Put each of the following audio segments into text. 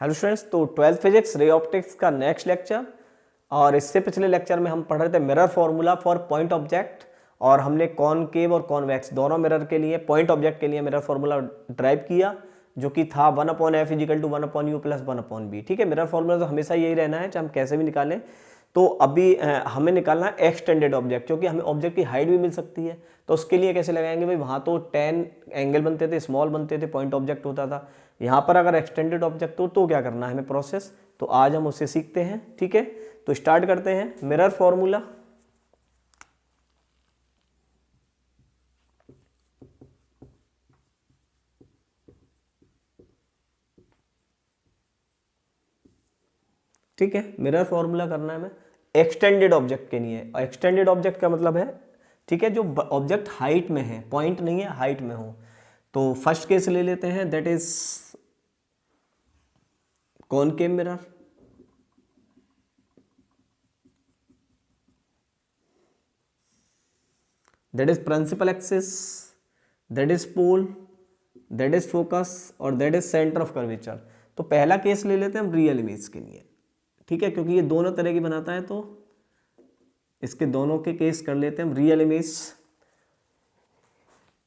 Hello students, तो 12th physics ray optics का next lecture. और इससे पिछले लेक्चर में हम पढ़ रहे थे mirror formula for point object, और हमने कॉनकेव और कॉन्वेक्स दोनों मिरर के लिए पॉइंट ऑब्जेक्ट के लिए मिरर फॉर्मूला ड्राइव किया, जो कि था 1/f = 1/u + 1/b। ठीक है, मिरर फॉर्मूला तो हमेशा यही रहना है, चाहे हम कैसे भी निकालें। तो अभी हमें निकालना है एक्सटेंडेड ऑब्जेक्ट, क्योंकि हमें ऑब्जेक्ट की हाइट भी मिल सकती है। तो उसके लिए कैसे लगाएंगे भाई, वहाँ तो 10 एंगल बनते थे, स्मॉल बनते थे, पॉइंट ऑब्जेक्ट होता था। यहाँ पर अगर एक्सटेंडेड ऑब्जेक्ट हो तो क्या करना है हमें प्रोसेस, तो आज हम उसे सीखते हैं। ठीक है, तो स्टार्ट करते हैं मिरर फॉर्मूला। ठीक है, मिरर फॉर्मूला करना है हमें एक्सटेंडेड ऑब्जेक्ट के लिए। एक्सटेंडेड ऑब्जेक्ट का मतलब है, ठीक है, जो ऑब्जेक्ट हाइट में है, पॉइंट नहीं है, हाइट में हो। तो फर्स्ट केस ले लेते हैं, that is concave mirror. That is principal axis, that is pole, that is focus, और that is centre of curvature. तो पहला केस ले लेते हैं हम रियल इमेज के लिए। ठीक है, क्योंकि ये दोनों तरह की बनाता है, तो इसके दोनों के केस कर लेते हैं हम रियल इमेज।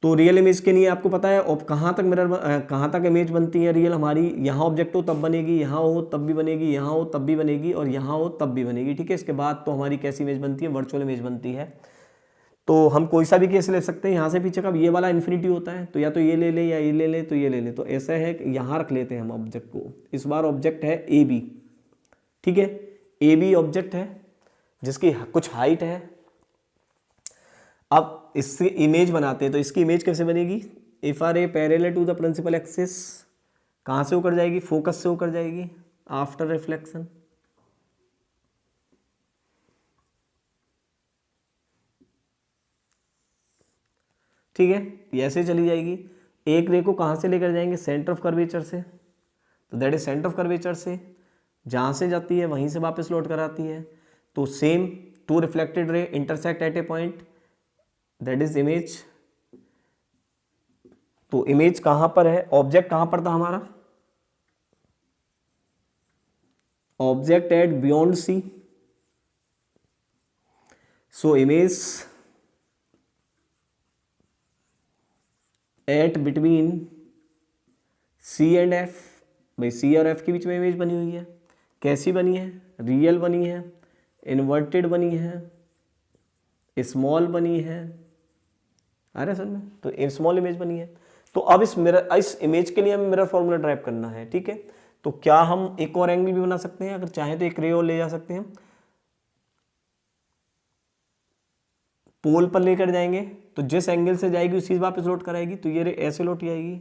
तो रियल इमेज के लिए आपको पता है अब कहाँ तक मिरर कहाँ तक इमेज बनती है रियल हमारी, यहाँ ऑब्जेक्ट हो तब बनेगी, यहाँ हो तब भी बनेगी, यहाँ हो तब भी बनेगी, और यहाँ हो तब भी बनेगी। ठीक है, इसके बाद तो हमारी कैसी इमेज बनती है, वर्चुअल इमेज बनती है। तो हम कोई सा भी केस ले सकते हैं, यहाँ से पीछे का ये वाला इन्फिनिटी होता है, तो या तो ये ले ले, या ये ले ले, तो ये ले ले। तो ऐसा है कि यहाँ रख लेते हैं हम ऑब्जेक्ट को। इस बार ऑब्जेक्ट है ए बी। ठीक है, ए बी ऑब्जेक्ट है जिसकी कुछ हाइट है। अब इससे इमेज बनाते हैं, तो इसकी इमेज कैसे बनेगी, if R A parallel to the principal axis, कहाँ से होकर जाएगी, फोकस से होकर जाएगी आफ्टर रिफ्लेक्शन। ठीक है, ये ऐसे चली जाएगी। एक रे को कहाँ से लेकर जाएंगे, सेंटर ऑफ कर्वेचर से, तो that is centre of curvature से, जहाँ से जाती है वहीं से वापस लौट कर आती है। तो same two reflected ray intersect at a point, that is image. तो इमेज कहां पर है, ऑब्जेक्ट कहां पर था हमारा, object at beyond C. So image at between C and F. भाई सी और एफ के बीच में इमेज बनी हुई है। कैसी बनी है, रियल बनी है, इन्वर्टेड बनी है, स्मॉल बनी है। आ रहा है सर में, तो स्मॉल इमेज बनी है। तो अब इस इमेज के लिए हमें मिरर फॉर्मूला ड्राइव करना है। ठीक है, तो क्या हम एक और एंगल भी बना सकते हैं, अगर चाहें तो एक रे और ले जा सकते हैं, पोल पर लेकर जाएंगे, तो जिस एंगल से जाएगी उसी वापस लौट कर आएगी। तो ये रे ऐसे लौट आएगी।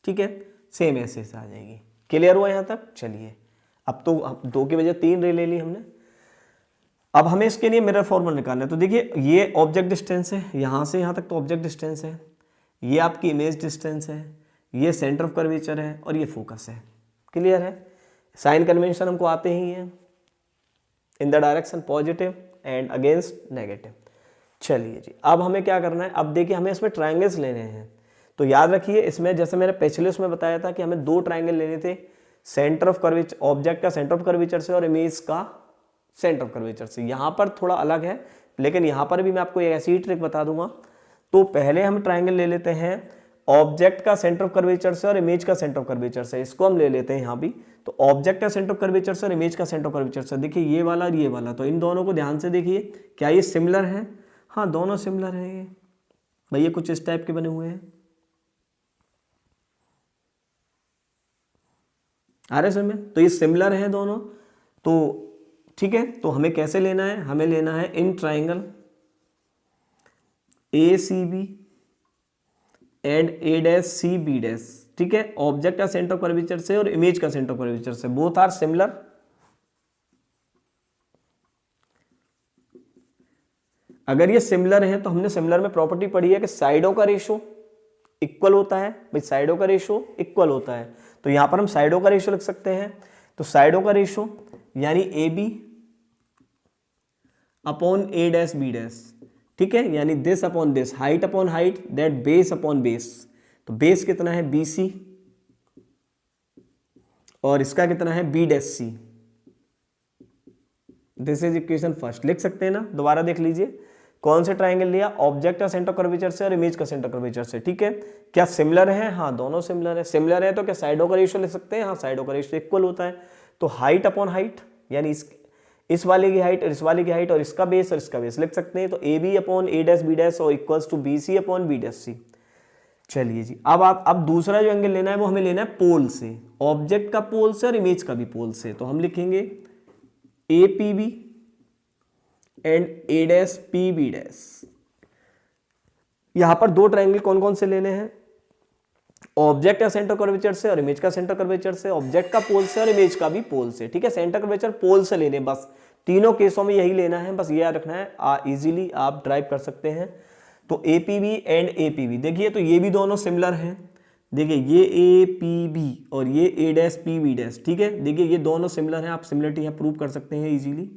ठीक है, सेम ऐसे से आ जाएगी। क्लियर हुआ यहां तक, चलिए। अब तो 2 की बजाय 3 रे ले ली हमने। अब हमें इसके लिए मिरर फॉर्मूला निकालना है। तो देखिए, ये ऑब्जेक्ट डिस्टेंस है, यहाँ से यहाँ तक तो ऑब्जेक्ट डिस्टेंस है, ये आपकी इमेज डिस्टेंस है, ये सेंटर ऑफ कर्वेचर है, और ये फोकस है। क्लियर है, साइन कन्वेंशन हमको आते ही हैं, in the direction positive and against negative. चलिए जी, अब हमें क्या करना है, अब देखिए हमें इसमें ट्राइंगल्स लेने हैं। तो याद रखिए, इसमें जैसे मैंने पिछले उसमें बताया था कि हमें 2 ट्राइंगल लेने थे, सेंटर ऑफ कर्वेचर, ऑब्जेक्ट का सेंटर ऑफ कर्वेचर से और इमेज का सेंटर ऑफ कर्वेचर से। यहाँ पर थोड़ा अलग है, लेकिन यहाँ पर भी मैं आपको एक ऐसी ट्रिक बता दूंगा। तो पहले हम ट्राइंगल ले लेते हैं ऑब्जेक्ट का सेंटर ऑफ कर्वेचर से और इमेज का सेंटर ऑफ कर्वेचर से। इसको हम ले लेते हैं यहाँ भी। तो ऑब्जेक्ट का सेंटर ऑफ कर्वेचर से और इमेज का सेंटर ऑफ कर्वेचर से, देखिए ये वाला और ये वाला, तो इन दोनों को ध्यान से देखिए, क्या ये सिमिलर है, हाँ दोनों सिमिलर है। ये भैया कुछ इस टाइप के बने हुए हैं, आ रहे समझ में, तो ये सिमिलर है दोनों। तो ठीक है, तो हमें कैसे लेना है, हमें लेना है in triangle A C B and A dash C B dash. ठीक है, ऑब्जेक्ट का सेंटर ऑफ कर्वेचर से और इमेज का सेंटर ऑफ कर्वेचर से, बोथ आर सिमिलर। अगर ये सिमिलर है तो हमने सिमिलर में प्रॉपर्टी पढ़ी है कि साइडों का रेशो इक्वल होता है। भाई साइडों का रेशो इक्वल होता है, तो यहां पर हम साइडों का रेशो लिख सकते हैं। तो साइडों का रेशो यानी A B upon A dash B dash. ठीक है, यानी this upon this, height upon height, that base upon base. तो बेस कितना है, बी सी, और इसका कितना है B dash C. This is equation first, लिख सकते हैं ना, दोबारा देख लीजिए। कौन से ट्राइंगल लिया, ऑब्जेक्ट का सेंटर कर्वेचर से और इमेज का सेंटर कर्वेचर से, ठीक है। क्या सिमिलर है, हाँ दोनों सिमिलर है। सिमिलर है तो क्या साइडों का रेशियो लिख सकते हैं, हाँ साइडों का रेशियो इक्वल होता है। तो हाइट अपॉन हाइट, यानी इस वाले की हाइट और इस वाले की हाइट और इसका बेस और इसका बेस लिख सकते हैं। तो A B upon A dash B dash और equals to B C upon B dash C. चलिए जी, अब दूसरा जो एंगल लेना है वो हमें लेना है पोल से, ऑब्जेक्ट का पोल से और इमेज का भी पोल से। तो हम लिखेंगे A P B and A dash P B dash. यहां पर दो ट्रायंगल कौन कौन से लेने हैं, ऑब्जेक्ट का सेंटर कर्वेचर से और इमेज का सेंटर कर्वेचर से, ऑब्जेक्ट का पोल से और इमेज का भी पोल से, ठीक है। सेंटर कर्वेचर पोल से लेने, बस तीनों केसों में यही लेना है, बस ये याद रखना है, इजीली आप ड्राइव कर सकते हैं। तो A P B and A P B, देखिए तो ये भी दोनों सिमिलर हैं। देखिए ये ए पी बी और ये ए डैश पी बी डैश, ठीक है। देखिए ये दोनों सिमिलर हैं, आप सिमिलरिटी यहाँ प्रूव कर सकते हैं इजीली।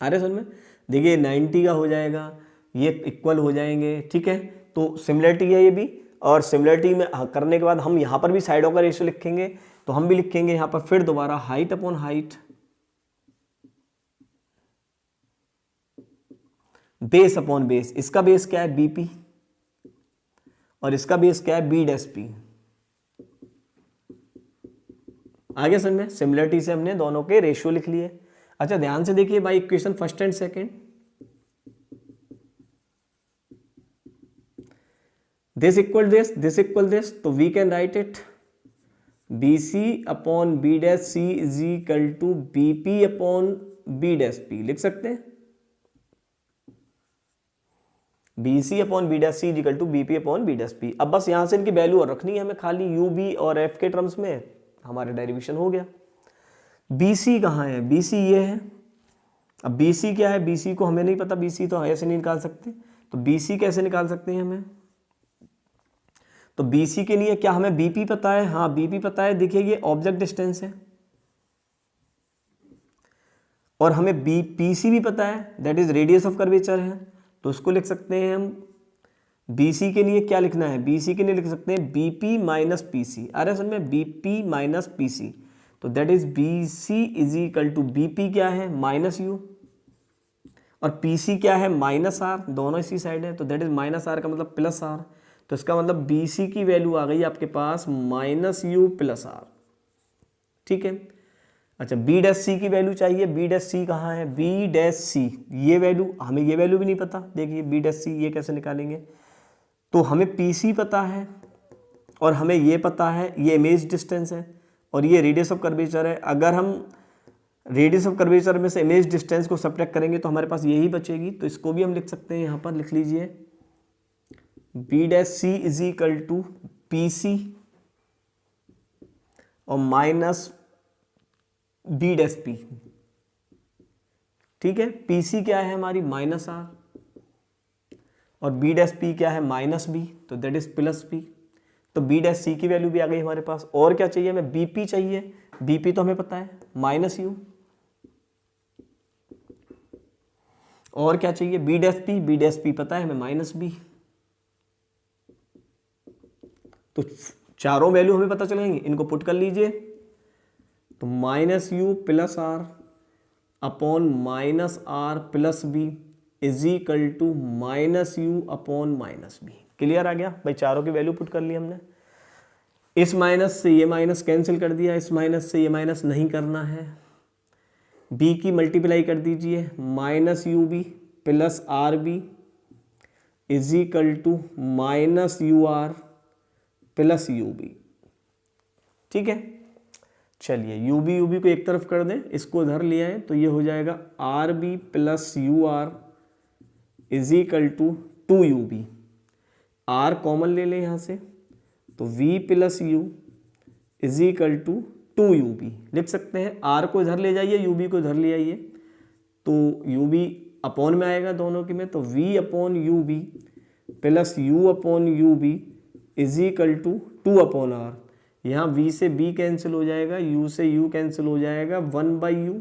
आ रहे समझ में, देखिए 90 का हो जाएगा, ये इक्वल हो जाएंगे, ठीक है। तो सिमिलरिटी है ये भी, और सिमिलरिटी में करने के बाद हम यहाँ पर भी साइडों का रेशियो लिखेंगे। तो हम भी लिखेंगे यहाँ पर फिर दोबारा height upon height, base upon base. इसका बेस क्या है बीपी और इसका बेस क्या है बी डैश पी। आगे समझ में, सिमिलरिटी से हमने दोनों के रेशियो लिख लिए। अच्छा ध्यान से देखिए भाई, equation first and second, this equal this, तो we can write it B C upon B dash C is equal to B P upon B dash P, लिख सकते हैं। B C upon B dash C is equal to B P upon B dash P. अब बस यहां से इनकी value और रखनी है हमें, खाली यू बी और एफ के टर्म्स में हमारा डेरिवेशन हो गया। बी सी कहाँ है, बी सी ये है। अब बी सी क्या है, बी सी को हमें नहीं पता, बी सी तो ऐसे नहीं निकाल सकते। तो बी सी कैसे निकाल सकते हैं हमें, तो बी सी के लिए क्या हमें बीपी पता है, हाँ बीपी पता है। देखिए ये ऑब्जेक्ट डिस्टेंस है और हमें बी पी सी भी पता है, that is radius of curvature है। तो उसको लिख सकते हैं हम, बी सी के लिए क्या लिखना है, बी सी के लिए लिख सकते हैं B P minus P C. अरे सुन में B P minus P C, तो that is B C is equal to B P क्या है माइनस यू और पी सी क्या है माइनस आर, दोनों इसी साइड है। तो दैट इज माइनस आर का मतलब प्लस आर, तो इसका मतलब बी सी की वैल्यू आ गई आपके पास माइनस यू प्लस आर, ठीक है। अच्छा बी डैश सी की वैल्यू चाहिए, बी डैश सी कहाँ है, बी डैश सी ये वैल्यू, हमें ये वैल्यू भी नहीं पता। देखिए बी डैश सी ये कैसे निकालेंगे, तो हमें पी सी पता है और हमें ये पता है, ये इमेज डिस्टेंस है और ये रेडियस ऑफ कर्वेचर है। अगर हम रेडियस ऑफ कर्वेचर में से इमेज डिस्टेंस को सब्ट्रैक्ट करेंगे तो हमारे पास यही बचेगी। तो इसको भी हम लिख सकते हैं, यहाँ पर लिख लीजिए B dash C is equal to P C और माइनस बी डैश पी, ठीक है। पी सी क्या है हमारी माइनस आर और बी डैश पी क्या है माइनस बी, तो दैट इज प्लस पी। तो बी डैश सी की वैल्यू भी आ गई हमारे पास। और क्या चाहिए हमें, बीपी चाहिए, बीपी तो हमें पता है माइनस यू। और क्या चाहिए, बी डैश पी पता है हमें माइनस बी। तो चारों वैल्यू हमें पता चलेंगे, इनको पुट कर लीजिए। तो minus U plus R upon minus R plus B is equal to minus U upon minus B. Clear आ गया भाई, चारों की वैल्यू पुट कर ली हमने। इस माइनस से ये माइनस कैंसिल कर दिया, इस माइनस से ये माइनस नहीं करना है। बी की मल्टीप्लाई कर दीजिए, minus U B plus R B is equal to minus U R plus U B, ठीक है। चलिए यू बी को एक तरफ कर दें, इसको इधर ले आए तो ये हो जाएगा R B plus U R is equal to 2ub। R common ले लें यहाँ से, तो v plus U is equal to 2ub लिख सकते हैं। आर को इधर ले जाइए, ub को इधर ले आइए, तो ub अपॉन में आएगा दोनों के में, तो v upon U B plus U upon U B is equal to 2 upon R. यहाँ v से b कैंसिल हो जाएगा, u से u कैंसिल हो जाएगा, 1/u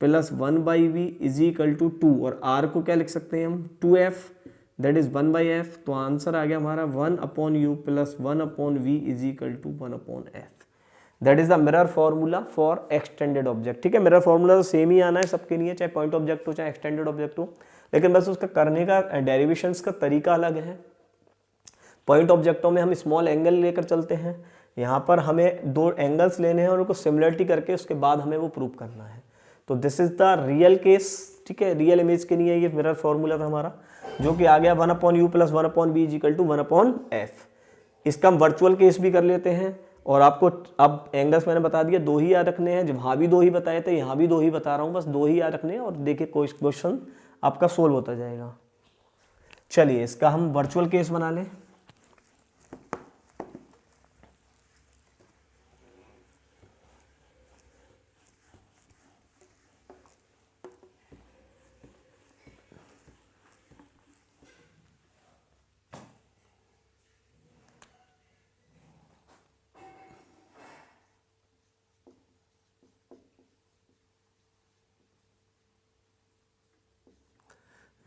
plus 1/v is equal to 2। और r को क्या लिख सकते हैं हम, 2f दैट इज 1/f। तो आंसर आ गया हमारा 1/u plus 1/v is equal to 1/f। That is the mirror formula for extended object. ठीक है, मिरर फॉर्मूला तो सेम ही आना है सबके लिए, चाहे पॉइंट ऑब्जेक्ट हो चाहे एक्सटेंडेड ऑब्जेक्ट हो, लेकिन बस उसका करने का डेरिवेशंस का तरीका अलग है। पॉइंट ऑब्जेक्टों में हम स्मॉल एंगल लेकर चलते हैं, यहाँ पर हमें दो एंगल्स लेने हैं और उनको सिमिलरिटी करके उसके बाद हमें वो प्रूव करना है। तो this is the real case. ठीक है, रियल इमेज के लिए ये मिरर फॉर्मूला था हमारा, जो कि आ गया 1/u + 1/b = 1/f। इसका हम वर्चुअल केस भी कर लेते हैं, और आपको अब एंगल्स मैंने बता दिया, दो ही याद रखने हैं, वहाँ भी दो ही बताए थे, यहाँ भी दो ही बता रहा हूँ, बस दो ही याद रखने हैं, और देखिए क्वेश्चन आपका सोल्व होता जाएगा। चलिए इसका हम वर्चुअल केस बना लें।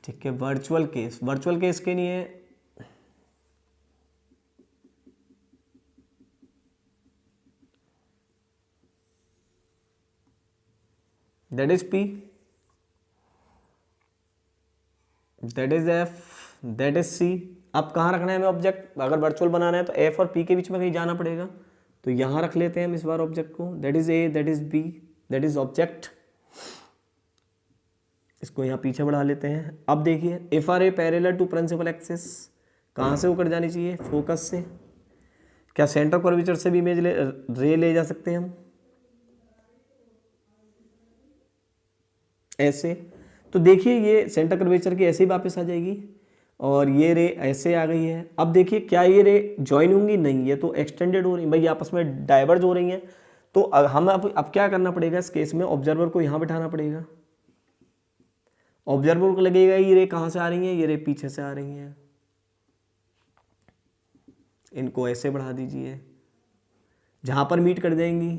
ठीक है, वर्चुअल केस के लिए that is P, that is F, that is C। अब कहाँ रखना है हमें ऑब्जेक्ट? अगर वर्चुअल बनाना है तो F और P के बीच में कहीं जाना पड़ेगा, तो यहाँ रख लेते हैं हम इस बार ऑब्जेक्ट को। That is A, that is B, that is object. इसको यहाँ पीछे बढ़ा लेते हैं। अब देखिए, if R A parallel to principal axis, कहाँ से होकर जानी चाहिए? फोकस से। क्या सेंटर कर्वेचर से भी इमेज रे ले जा सकते हैं हम? ऐसे। तो देखिए ये सेंटर कर्वेचर की ऐसे ही वापस आ जाएगी, और ये रे ऐसे आ गई है। अब देखिए, क्या ये रे ज्वाइन होंगी? नहीं, ये तो एक्सटेंडेड हो रही है भाई, आपस में डाइवर्ज हो रही हैं। तो हम अब क्या करना पड़ेगा इस केस में? ऑब्जर्वर को यहाँ बिठाना पड़ेगा। ऑब्जर्वर को लगेगा ये रे कहाँ से आ रही है? ये रे पीछे से आ रही है। इनको ऐसे बढ़ा दीजिए, जहाँ पर मीट कर जाएंगी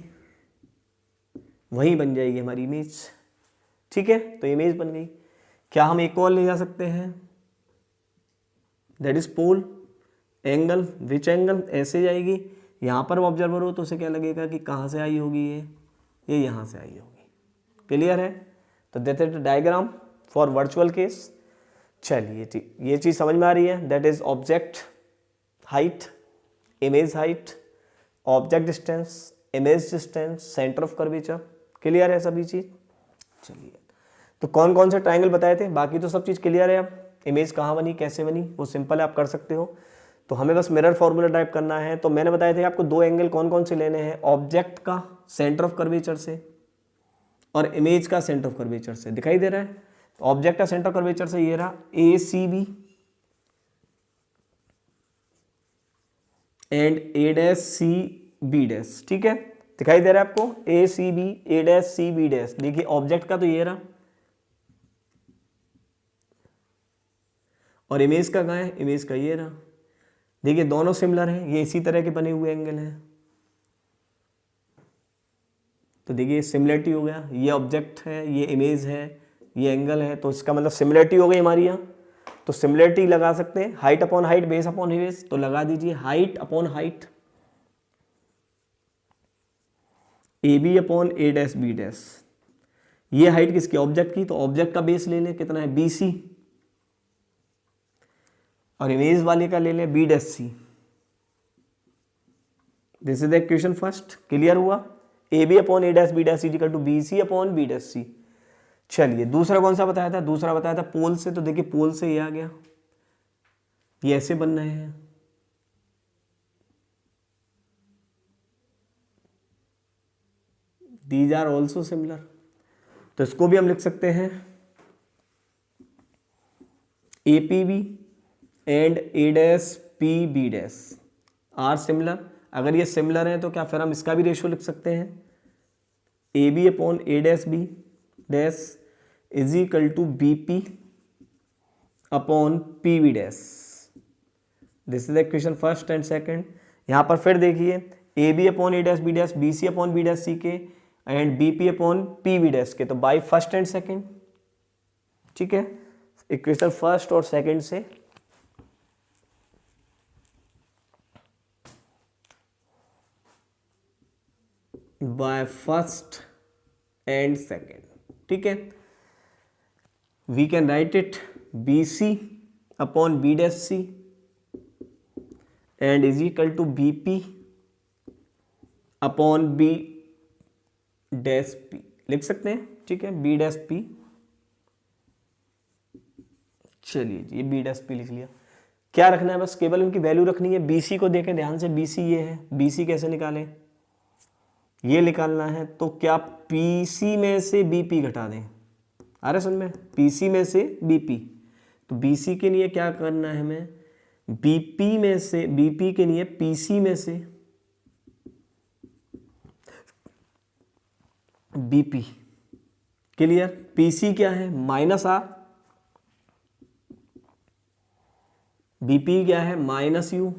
वहीं बन जाएगी हमारी इमेज। ठीक है, तो इमेज बन गई। क्या हम एक और ले जा सकते हैं? That is pole angle. Which angle? ऐसे जाएगी। यहाँ पर ऑब्जर्वर हो तो उसे क्या लगेगा कि कहाँ से आई होगी? ये यहाँ से आई होगी। क्लियर है? तो that is diagram for virtual case. चलिए ठीक, ये चीज़ समझ में आ रही है। That is object height, image height, object distance, image distance, centre of curvature. Clear है सभी चीज़? चलिए, तो कौन कौन से ट्राइंगल बताए थे? बाकी तो सब चीज़ क्लियर है। अब इमेज कहाँ बनी, कैसे बनी, वो सिंपल है, आप कर सकते हो। तो हमें बस मिरर फॉर्मूला टाइप करना है। तो मैंने बताया था आपको दो एंगल कौन कौन से लेने हैं, ऑब्जेक्ट का सेंटर ऑफ कर्वेचर से और इमेज का सेंटर ऑफ कर्वेचर से। दिखाई दे रहा है? तो ऑब्जेक्ट का सेंटर ऑफ कर्वेचर से ये रहा ACB एंड A', CB'। ठीक है, दिखाई दे रहा है आपको? ACB, A', CB'। देखिए ऑब्जेक्ट का तो ये रहा, और इमेज का कहाँ है? इमेज का ये रहा। देखिए दोनों सिमिलर हैं, ये इसी तरह के बने हुए एंगल हैं। तो देखिए सिमिलरिटी हो गया, ये ऑब्जेक्ट है, ये इमेज है, ये एंगल है, तो इसका मतलब सिमिलरिटी हो गई हमारी यहाँ। तो सिमिलरिटी लगा सकते हैं, height upon height, base upon base. तो लगा दीजिए height upon height, AB upon A', B'। ये हाइट किसकी? ऑब्जेक्ट की। तो ऑब्जेक्ट का बेस ले लें, कितना है? BC, और इमेज वाले का ले लें B', this is the equation first. Clear हुआ? AB upon A', B' equal to BC upon B'। चलिए दूसरा कौन सा बताया था? दूसरा बताया था पोल से। तो देखिए पोल से ये आ गया, ये ऐसे बन रहे हैं। These are also similar. तो इसको भी हम लिख सकते हैं APB and A', are similar. अगर ये सिमिलर है तो क्या फिर हम इसका भी रेशियो लिख सकते हैं? AB upon A', is equal to BP upon PB'। This is the equation first and second. यहाँ पर फिर देखिए AB upon A', B', BC upon B' के एंड BP अपॉन PB' के, तो बाई फर्स्ट एंड सेकंड। ठीक है, equation first और सेकंड से। बाय फर्स्ट एंड सेकेंड, ठीक है। We can write it B C upon B dash C and is equal to B P upon B dash P, लिख सकते हैं, ठीक है, बी डैश पी। चलिए जी, ये बी डैश पी लिख लिया। क्या रखना है, बस केवल उनकी वैल्यू रखनी है। बी सी को देखें ध्यान से, बी सी ये है, बी सी कैसे निकालें, ये निकालना है। तो क्या पी सी में से बी पी घटा दें, आ रहा है समझ में, पी सी में से बी पी। तो बी सी के लिए क्या करना है हमें, बी पी में से, बी पी के लिए पी सी में से B P. Clear, P C क्या है माइनस आर, बीपी क्या है माइनस यू,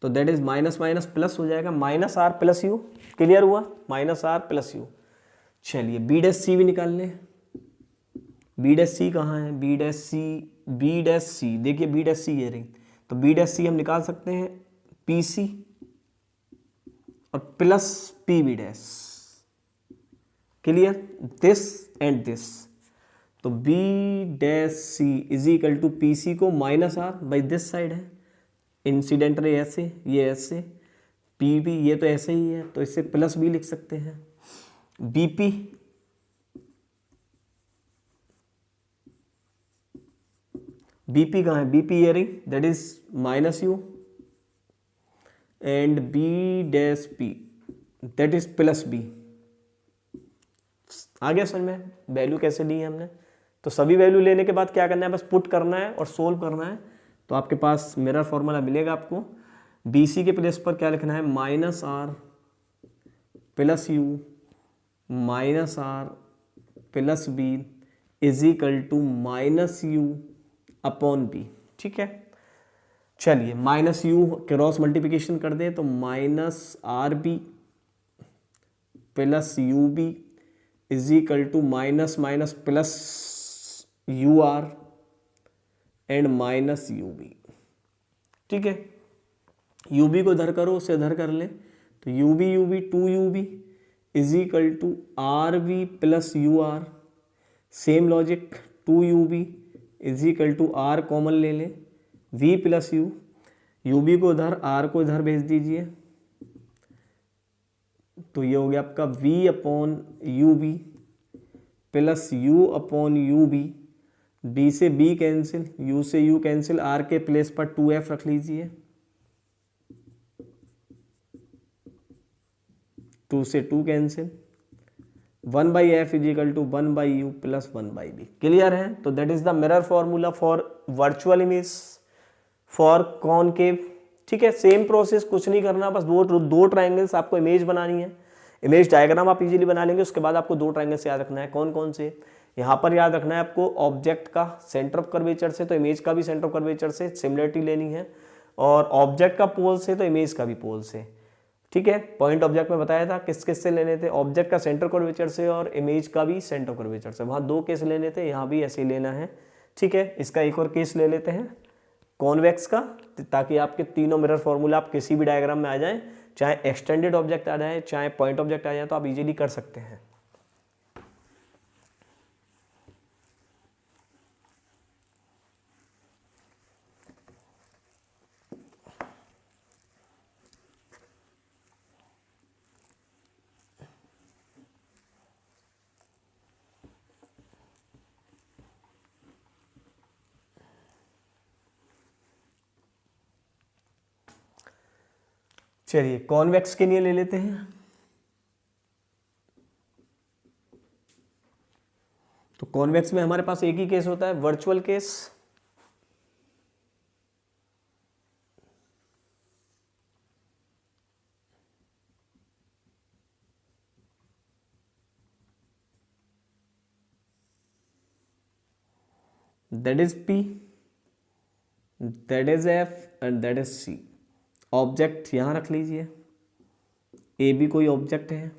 तो that is minus minus plus हो जाएगा, minus R plus U. Clear हुआ, माइनस आर प्लस यू। चलिए बी डैश सी भी निकाल लें। बी डैश सी कहाँ है, B dash C, B dash C देखिए, बी डैश सी ये रही, तो बी डैश सी हम निकाल सकते हैं पी सी और plus P B dash. Clear, this and this, तो B dash C is equal to P C को minus R by this side है, इंसिडेंट रे ऐसे, ये ऐसे, पी बी ये तो ऐसे ही है, तो इससे प्लस बी लिख सकते हैं। बी पी कहाँ है, बी पी ये रही, that is minus U and B dash P that is plus B. आ गया समझ में, वैल्यू कैसे ली है हमने। तो सभी वैल्यू लेने के बाद क्या करना है, बस पुट करना है और सोल्व करना है। तो आपके पास मिरर फॉर्मूला मिलेगा आपको। बी सी के प्लेस पर क्या लिखना है, minus R plus U minus R plus B is equal to minus U upon B, ठीक है। चलिए माइनस यू क्रॉस मल्टीप्लिकेशन कर दें, तो minus R B plus U B is equal to minus minus plus U R and minus U B, ठीक है। You B को इधर करो, उसे इधर कर ले, तो U B two U B is equal to R B plus U R. Same logic, two U B is equal to R common ले लें, वी प्लस यू बी को इधर, आर को इधर भेज दीजिए, तो ये हो गया आपका v upon U B plus U upon U B. b से b कैंसिल, u से u कैंसिल, r के प्लेस पर 2f रख लीजिए, 2 से 2 cancel, 1 by F is equal to 1 by U plus 1 by B. Clear है, तो that is the mirror formula for virtual image for concave, ठीक है। सेम प्रोसेस, कुछ नहीं करना, बस दो ट्राइंगल्स आपको इमेज बनानी है। इमेज डायग्राम आप इजीली बना लेंगे, उसके बाद आपको दो ट्राइंगल्स याद रखना है। कौन कौन से, यहाँ पर याद रखना है आपको ऑब्जेक्ट का सेंटर ऑफ कर्वेचर से, तो इमेज का भी सेंटर ऑफ कर्वेचर से सिमिलरिटी लेनी है, और ऑब्जेक्ट का पोल से तो इमेज का भी पोल से, ठीक है। पॉइंट ऑब्जेक्ट में बताया था किस किस से लेने थे, ऑब्जेक्ट का सेंटर कर्वेचर से और इमेज का भी सेंटर कर्वेचर से। वहाँ 2 केस लेने थे, यहाँ भी ऐसे ही लेना है, ठीक है। इसका एक और केस ले लेते हैं कॉन्वेक्स का, ताकि आपके तीनों मिरर फॉर्मूला आप किसी भी डायग्राम में आ जाएं, चाहे एक्सटेंडेड ऑब्जेक्ट आ जाए चाहे पॉइंट ऑब्जेक्ट आ जाए, तो आप इजीली कर सकते हैं। चलिए कॉन्वेक्स के लिए ले लेते हैं। तो कॉन्वेक्स में हमारे पास एक ही केस होता है, virtual case. That is P, that is F and that is C। Object यहां रख लीजिए, ए भी कोई ऑब्जेक्ट है,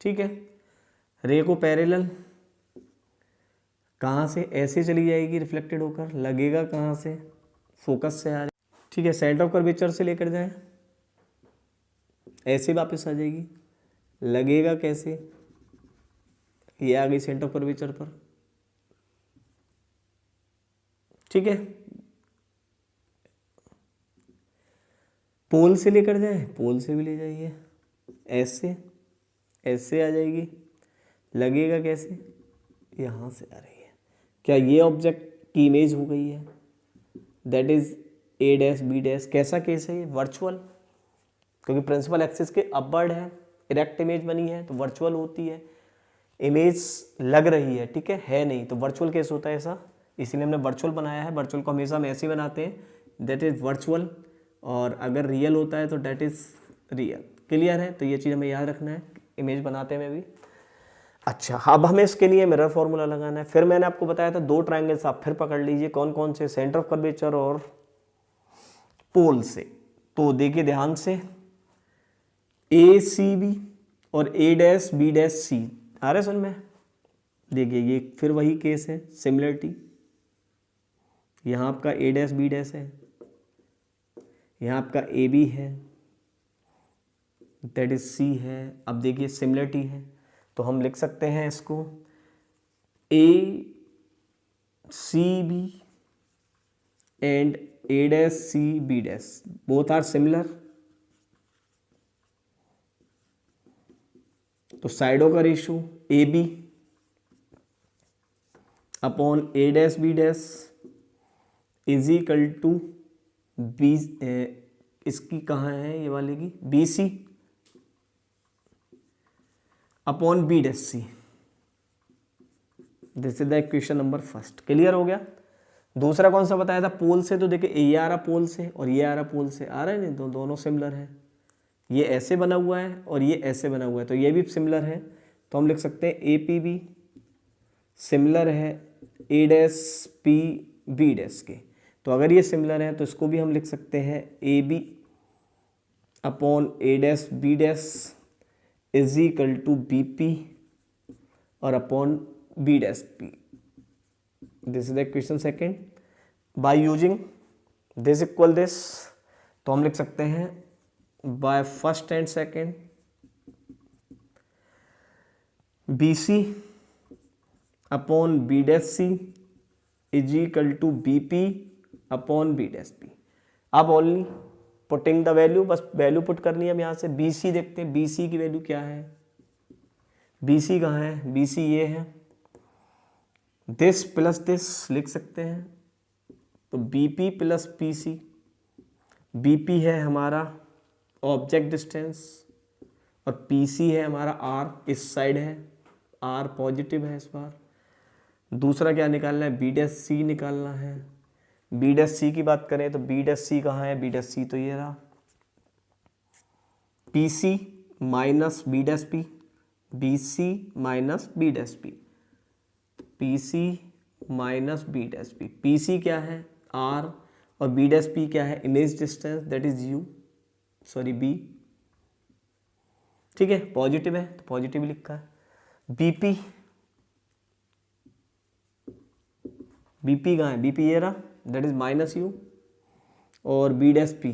ठीक है। रे को पैरेलल कहाँ से, ऐसे चली जाएगी रिफ्लेक्टेड होकर, लगेगा कहाँ से, फोकस से आ रही, ठीक है। सेंटर ऑफ कर्वेचर से लेकर जाए, ऐसे वापस आ जाएगी। लगेगा कैसे, ये आ गई सेंटर ऑफ कर्वेचर पर, ठीक है। पोल से लेकर जाए, पोल से भी ले जाइए, ऐसे ऐसे आ जाएगी। लगेगा कैसे, यहाँ से आ रही है। क्या ये ऑब्जेक्ट की इमेज हो गई है, that is A dash B dash. कैसा केस है ये, वर्चुअल, क्योंकि प्रिंसिपल एक्सिस के अपवर्ड है, इरेक्ट इमेज बनी है तो वर्चुअल होती है। इमेज लग रही है, ठीक है नहीं, तो वर्चुअल केस होता है ऐसा, इसीलिए हमने वर्चुअल बनाया है। वर्चुअल को हमेशा हम ऐसे बनाते हैं, दैट इज वर्चुअल, और अगर रियल होता है तो दैट इज रियल। क्लियर है, तो ये चीज़ हमें याद रखना है इमेज बनाते में भी। अच्छा, अब हमें इसके लिए मिरर फॉर्मूला लगाना है। फिर मैंने आपको बताया था दो ट्रायंगल्स आप फिर पकड़ लीजिए, कौन कौन से, सेंटर ऑफ कर्वेचर और पोल से। तो देखिए ध्यान से, ए सी बी और ए डैश बी डैश सी, आ रहे सुन में। देखिए ये फिर वही केस है, सिमिलरिटी। यहाँ आपका ए डैश बी डैश है, यहाँ आपका ए बी है, दैट इज सी है। अब देखिए सिमिलरिटी है, तो हम लिख सकते हैं इसको A C B and A dash C B dash both are similar. तो साइडों का ratio A B upon A dash B dash is equal to B, इसकी कहाँ है ये वाले की, B C upon B dash C. This is the equation number first. Clear हो गया। दूसरा कौन सा बताया था, पोल से। तो देखिए ये आ रहा पोल से और ये आ रहा पोल से, आ रहा है नहीं, तो दोनों सिमिलर है। ये ऐसे बना हुआ है और ये ऐसे बना हुआ है, तो ये भी सिमिलर है। तो हम लिख सकते हैं ए पी बी सिमिलर है ए डैश पी बी डैश के। तो अगर ये सिमिलर है तो इसको भी हम लिख सकते हैं A B upon A dash B dash is equal to B P और upon B dash P. This is the equation second. By using this equal this, तो हम लिख सकते हैं by first and second B C upon B dash C is equal to B P upon B dash P. अब only putting the value, बस value put करनी है। हम यहाँ से बी सी देखते हैं, बी सी की वैल्यू क्या है, बी सी कहाँ है, बी सी ये है, दिस प्लस दिस लिख सकते हैं। तो B P plus P C, B P है हमारा ऑब्जेक्ट डिस्टेंस और पी सी है हमारा आर, इस साइड है, आर पॉजिटिव है इस बार। दूसरा क्या निकालना है, बी डैश सी निकालना है। बी डैश सी की बात करें तो बी डैश सी कहाँ है, बी डैश सी तो ये रहा, P C minus B dash P, B C minus B dash P, P C minus B dash P. P C क्या है, आर, और बी डैश पी क्या है, image distance, that is U, sorry B. ठीक है, positive है तो positive लिखा है। बीपी, बीपी कहाँ है, बीपी ये रहा, दैट इज माइनस यू, और B dash P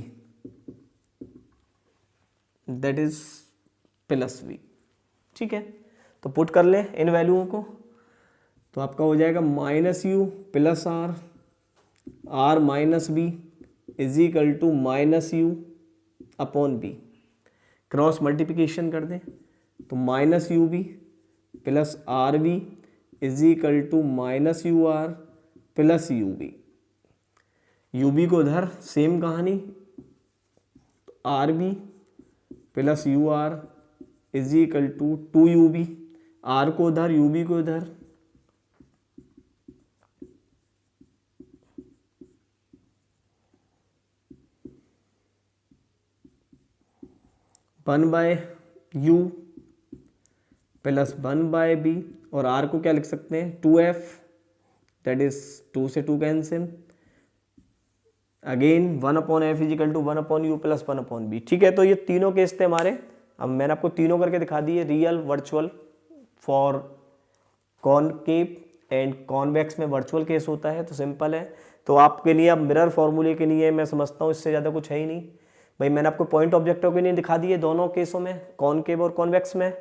that is plus V. ठीक है, तो पुट कर ले इन वैल्यूओं को, तो आपका हो जाएगा minus U plus R, R minus B is equal to minus U upon B. Cross multiplication कर दें तो minus U B plus R B is equal to minus U R plus U B. U B को उधर same कहानी, तो R B plus U R is equal to two U B, R को उधर U B को उधर, one by U plus one by B, और R को क्या लिख सकते हैं, two F, that is two से two cancel, again one upon F is equal to one upon U plus one upon B. ठीक है, तो ये तीनों केस थे हमारे। अब मैंने आपको तीनों करके दिखा दिए, real, virtual, for concave and convex में वर्चुअल केस होता है, तो सिंपल है। तो आपके लिए अब मिरर फॉर्मूले के लिए मैं समझता हूँ इससे ज़्यादा कुछ है ही नहीं। भाई मैंने आपको पॉइंट ऑब्जेक्ट ओपिनियन दिखा दिए दोनों केसों में, कॉनकेव और कॉन्वेक्स में,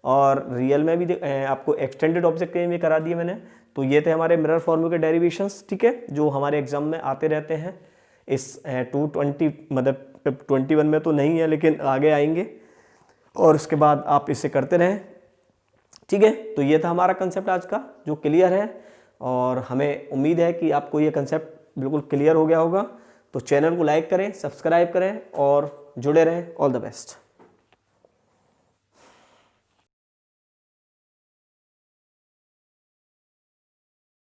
और रियल में भी आपको एक्सटेंडेड ऑब्जेक्ट में भी करा दिए मैंने। तो ये थे हमारे मिरर फॉर्मूले के डेरिवेशंस, ठीक है, जो हमारे एग्जाम में आते रहते हैं। इस 220 मतलब 21 में तो नहीं है, लेकिन आगे आएंगे, और उसके बाद आप इसे करते रहें, ठीक है। तो ये था हमारा कंसेप्ट आज का जो क्लियर है, और हमें उम्मीद है कि आपको ये कंसेप्ट बिल्कुल क्लियर हो गया होगा। तो चैनल को लाइक करें, सब्सक्राइब करें और जुड़े रहें। All the best.